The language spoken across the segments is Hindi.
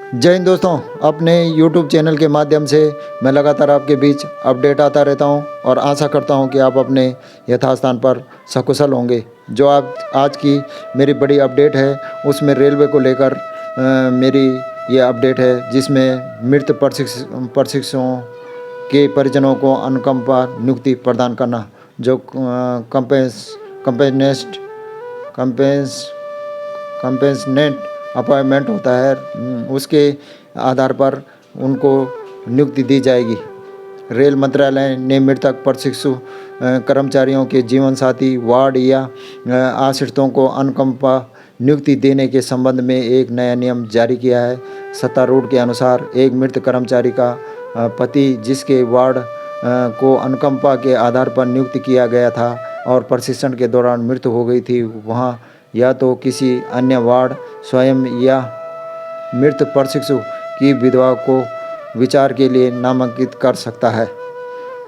जय हिंद दोस्तों, अपने YouTube चैनल के माध्यम से मैं लगातार आपके बीच अपडेट आता रहता हूं और आशा करता हूं कि आप अपने यथास्थान पर सकुशल होंगे। जो आप आज की मेरी बड़ी अपडेट है उसमें रेलवे को लेकर मेरी ये अपडेट है, जिसमें मृत प्रशिक्षुओं के परिजनों को अनुकंपा नियुक्ति प्रदान करना। जो कंपेनेस्ट कंपेंस कंपेंसनेट अपॉइंटमेंट होता है, उसके आधार पर उनको नियुक्ति दी जाएगी। रेल मंत्रालय ने मृतक प्रशिक्षु कर्मचारियों के जीवन साथी, वार्ड या आश्रितों को अनुकंपा नियुक्ति देने के संबंध में एक नया नियम जारी किया है। सत्तारूढ़ के अनुसार एक मृत कर्मचारी का पति जिसके वार्ड को अनुकंपा के आधार पर नियुक्त किया गया था और प्रशिक्षण के दौरान मृत्यु हो गई थी, वहाँ या तो किसी अन्य वार्ड स्वयं या मृत प्रशिक्षु की विधवा को विचार के लिए नामांकित कर सकता है।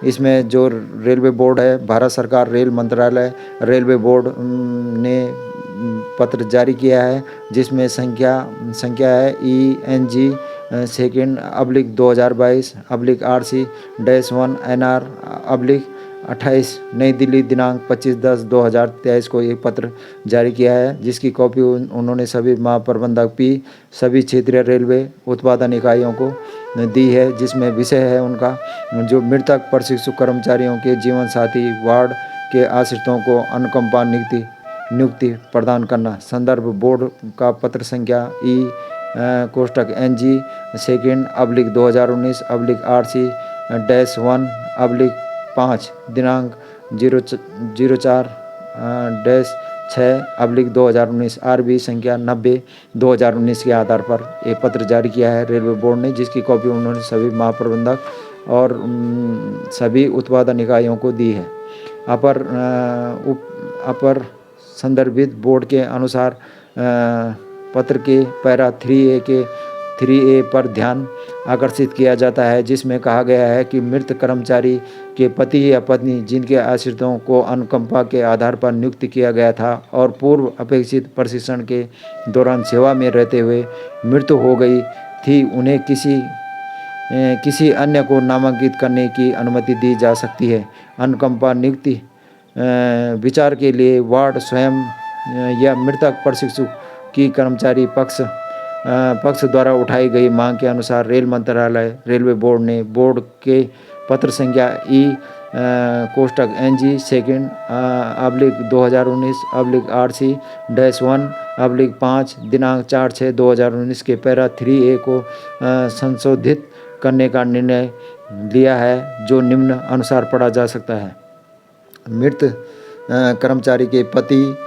इसमें जो रेलवे बोर्ड है, भारत सरकार रेल मंत्रालय रेलवे बोर्ड ने पत्र जारी किया है, जिसमें संख्या है ENG सेकेंड / 2022 / RC-1 NR / 28 नई दिल्ली दिनांक 25/10/2023 को एक पत्र जारी किया है, जिसकी कॉपी उन्होंने सभी महाप्रबंधक सभी क्षेत्रीय रेलवे उत्पादन इकाइयों को दी है, जिसमें विषय है उनका जो मृतक प्रशिक्षु कर्मचारियों के जीवन साथी, वार्ड के आश्रितों को अनुकंपा नियुक्ति प्रदान करना। संदर्भ बोर्ड का पत्र संख्या ENG सेकेंड / 2019 / RC-1 / 5 दिनांक 04-6/2019 RB संख्या 90/2019 के आधार पर एक पत्र जारी किया है रेलवे बोर्ड ने, जिसकी कॉपी उन्होंने सभी महाप्रबंधक और सभी उत्पादन इकाइयों को दी है। अपर संदर्भित बोर्ड के अनुसार पत्र के पैरा 3A पर ध्यान आकर्षित किया जाता है, जिसमें कहा गया है कि मृत कर्मचारी के पति या पत्नी जिनके आश्रितों को अनुकंपा के आधार पर नियुक्त किया गया था और पूर्व अपेक्षित प्रशिक्षण के दौरान सेवा में रहते हुए मृत्यु हो गई थी, उन्हें किसी अन्य को नामांकित करने की अनुमति दी जा सकती है। अनुकंपा नियुक्ति विचार के लिए वार्ड स्वयं या मृतक प्रशिक्षु की कर्मचारी पक्ष द्वारा उठाई गई मांग के अनुसार रेल मंत्रालय रेलवे बोर्ड ने बोर्ड के पत्र संख्या ENG सेकेंड / 2019 / RC-1 / 5 दिनांक 4/6/2019 के पैरा 3A को संशोधित करने का निर्णय लिया है, जो निम्न अनुसार पढ़ा जा सकता है। मृत कर्मचारी के पति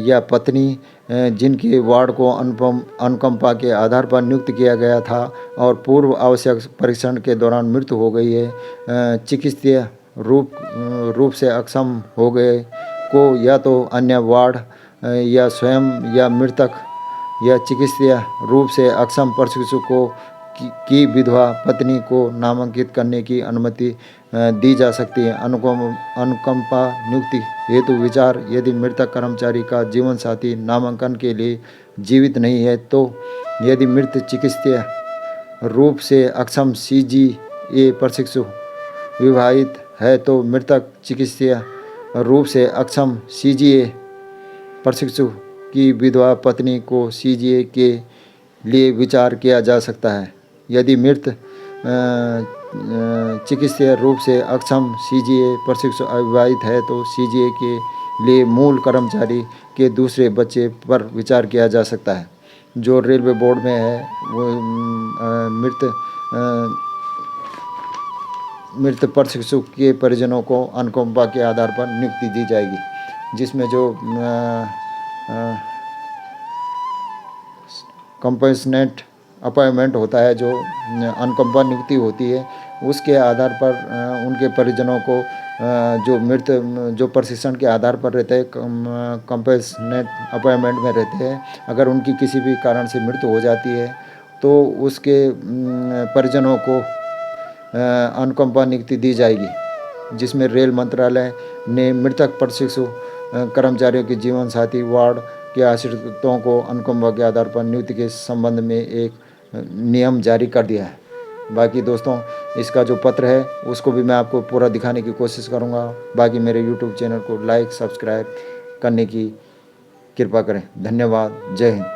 या पत्नी जिनके वार्ड को अनुकंपा के आधार पर नियुक्त किया गया था और पूर्व आवश्यक परीक्षण के दौरान मृत्यु हो गई है, चिकित्सीय रूप से अक्षम हो गए को या तो अन्य वार्ड या स्वयं या मृतक या चिकित्सीय रूप से अक्षम प्रशिक्षु की विधवा पत्नी को नामांकित करने की अनुमति दी जा सकती है। अनुकंपा नियुक्ति हेतु विचार यदि मृतक कर्मचारी का जीवन साथी नामांकन के लिए जीवित नहीं है, तो यदि मृत चिकित्सीय रूप से अक्षम CGA प्रशिक्षु विवाहित है, तो मृतक चिकित्सीय रूप से अक्षम CGA प्रशिक्षु की विधवा पत्नी को CGA के लिए विचार किया जा सकता है। यदि मृत चिकित्सीय रूप से अक्षम CGA प्रशिक्षु अविवाहित है, तो CGA के लिए मूल कर्मचारी के दूसरे बच्चे पर विचार किया जा सकता है। जो रेलवे बोर्ड में है वो मृत प्रशिक्षु के परिजनों को अनुकंपा के आधार पर नियुक्ति दी जाएगी, जिसमें जो कंपेंसनेट अपॉइंटमेंट होता है, जो अनुकंपा नियुक्ति होती है, उसके आधार पर उनके परिजनों को जो प्रशिक्षण के आधार पर रहते हैं, कंपेंसनेट अपॉइंटमेंट में रहते हैं, अगर उनकी किसी भी कारण से मृत्यु हो जाती है तो उसके परिजनों को अनुकंपा नियुक्ति दी जाएगी, जिसमें रेल मंत्रालय ने मृतक प्रशिक्षु कर्मचारियों के जीवन साथी, वार्ड के आश्रितों को अनुकंपा के आधार पर नियुक्ति के संबंध में एक नियम जारी कर दिया है। बाकी दोस्तों इसका जो पत्र है उसको भी मैं आपको पूरा दिखाने की कोशिश करूँगा। बाकी मेरे यूट्यूब चैनल को लाइक सब्सक्राइब करने की कृपा करें। धन्यवाद। जय हिंद।